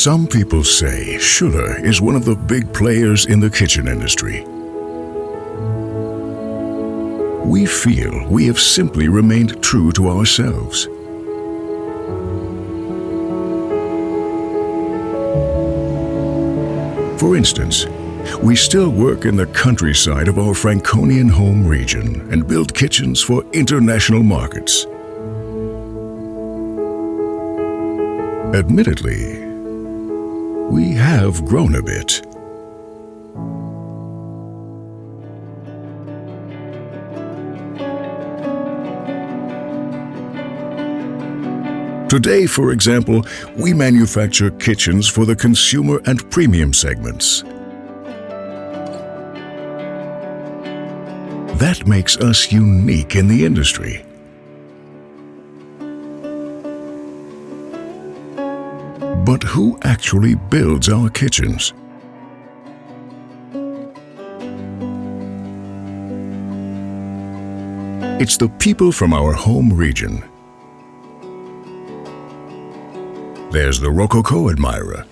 Some people say Schüller is one of the big players in the kitchen industry. We feel we have simply remained true to ourselves. For instance, we still work in the countryside of our Franconian home region and build kitchens for international markets. Admittedly, we have grown a bit. Today, for example, we manufacture kitchens for the consumer and premium segments. That makes us unique in the industry. But who actually builds our kitchens? It's the people from our home region. There's the Rococo admirer,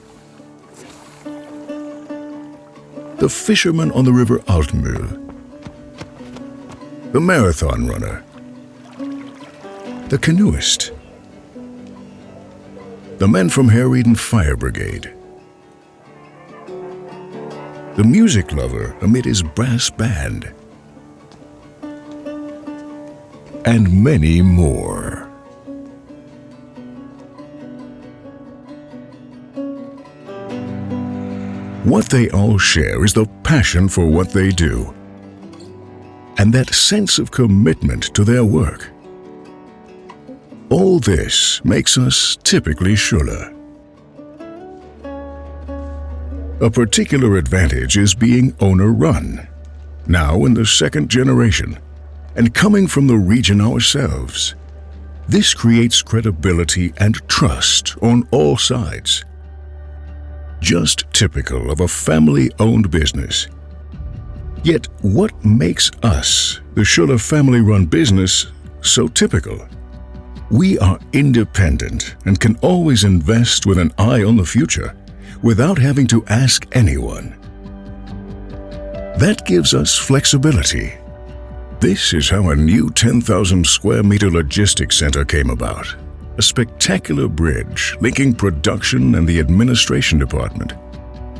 the fisherman on the river Altmühl, the marathon runner, the canoeist, the men from Herrieden Fire Brigade, the music lover amid his brass band, and many more. What they all share is the passion for what they do, and that sense of commitment to their work. All this makes us typically Schüller. A particular advantage is being owner-run, now in the second generation, and coming from the region ourselves. This creates credibility and trust on all sides. Just typical of a family-owned business. Yet what makes us, the Schüller family-run business, so typical? We are independent and can always invest with an eye on the future without having to ask anyone. That gives us flexibility. This is how a new 10,000 square meter logistics center came about. A spectacular bridge linking production and the administration department.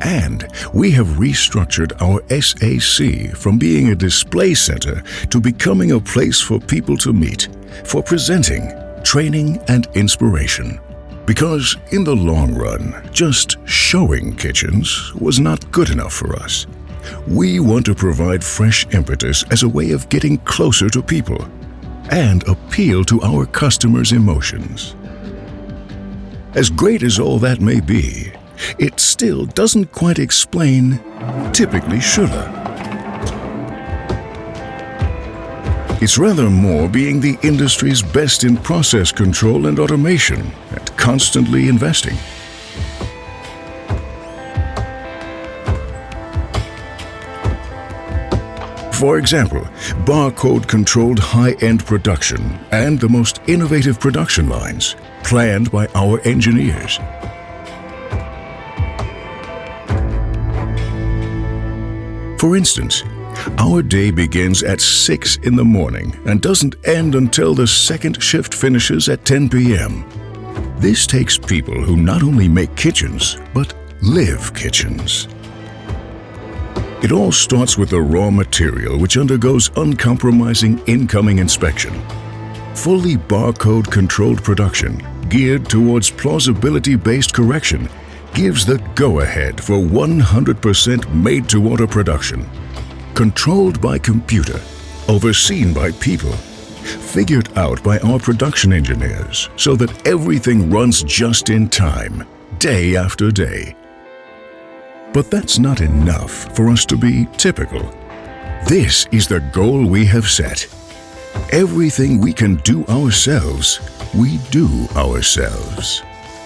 And we have restructured our SAC from being a display center to becoming a place for people to meet, for presenting, training, and inspiration. Because in the long run, just showing kitchens was not good enough for us. We want to provide fresh impetus as a way of getting closer to people and appeal to our customers' emotions. As great as all that may be, it still doesn't quite explain typically Schüller. It's rather more being the industry's best in process control and automation and constantly investing. For example, barcode-controlled high-end production and the most innovative production lines planned by our engineers. For instance, our day begins at 6 in the morning and doesn't end until the second shift finishes at 10 p.m. This takes people who not only make kitchens, but live kitchens. It all starts with the raw material, which undergoes uncompromising incoming inspection. Fully barcode-controlled production, geared towards plausibility-based correction, gives the go-ahead for 100% made-to-order production. Controlled by computer, overseen by people, figured out by our production engineers so that everything runs just in time, day after day. But that's not enough for us to be typical. This is the goal we have set. Everything we can do ourselves, we do ourselves.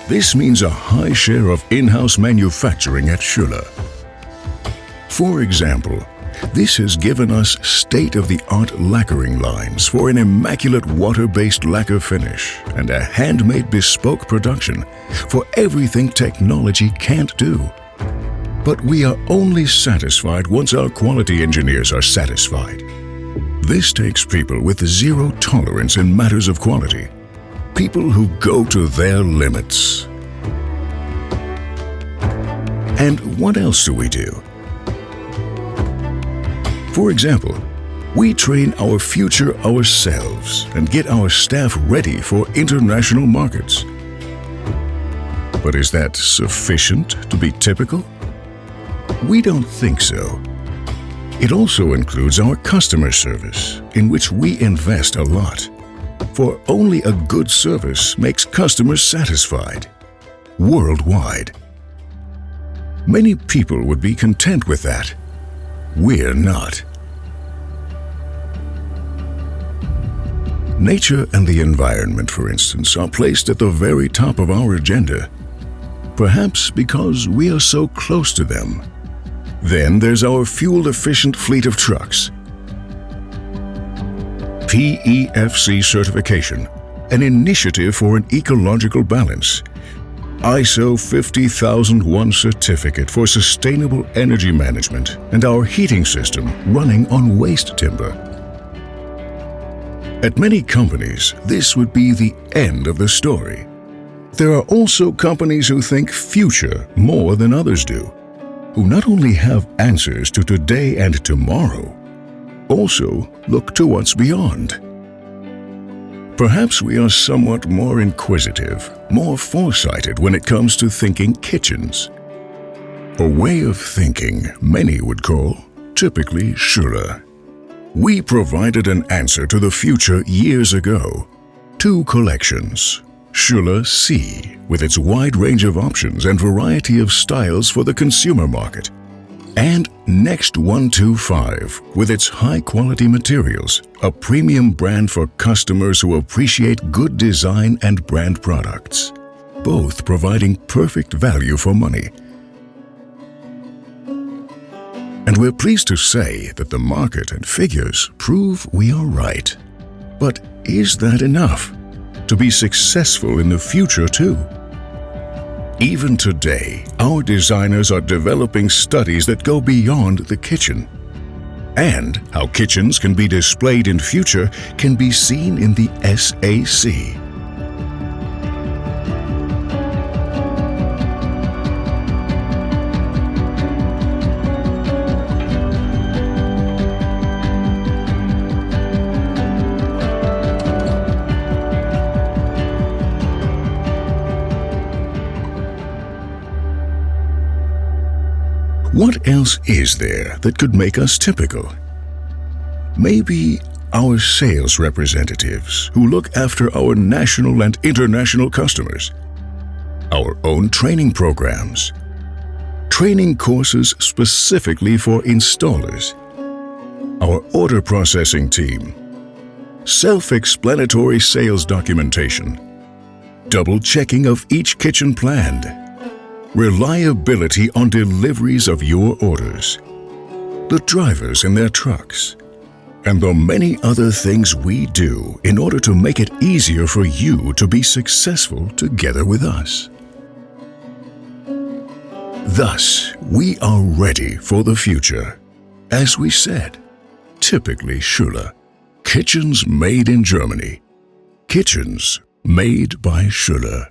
This means a high share of in-house manufacturing at Schüller. For example, This has given us state-of-the-art lacquering lines for an immaculate water-based lacquer finish and a handmade bespoke production for everything technology can't do. But we are only satisfied once our quality engineers are satisfied. This takes people with zero tolerance in matters of quality. People who go to their limits. And what else do we do? For example, we train our future ourselves and get our staff ready for international markets. But is that sufficient to be typical? We don't think so. It also includes our customer service, in which we invest a lot. For only a good service makes customers satisfied, worldwide. Many people would be content with that. We're not. Nature and the environment, for instance, are placed at the very top of our agenda, perhaps because we are so close to them. Then there's our fuel-efficient fleet of trucks. PEFC certification, an initiative for an ecological balance. ISO 50001 certificate for sustainable energy management, and our heating system running on waste timber. At many companies, this would be the end of the story. There are also companies who think future more than others do, who not only have answers to today and tomorrow, also look to what's beyond. Perhaps we are somewhat more inquisitive, more foresighted when it comes to thinking kitchens. A way of thinking many would call typically Schüller. We provided an answer to the future years ago. 2 collections. Schüller C, with its wide range of options and variety of styles for the consumer market. And Next 125, with its high-quality materials, a premium brand for customers who appreciate good design and brand products, both providing perfect value for money. And we're pleased to say that the market and figures prove we are right. But is that enough to be successful in the future too? Even today, our designers are developing studies that go beyond the kitchen. And how kitchens can be displayed in future can be seen in the SAC. What else is there that could make us typical? Maybe our sales representatives who look after our national and international customers. Our own training programs. Training courses specifically for installers. Our order processing team. Self-explanatory sales documentation. Double checking of each kitchen planned. Reliability on deliveries of your orders, the drivers in their trucks, and the many other things we do in order to make it easier for you to be successful together with us. Thus, we are ready for the future. As we said, typically Schüller. Kitchens made in Germany. Kitchens made by Schüller.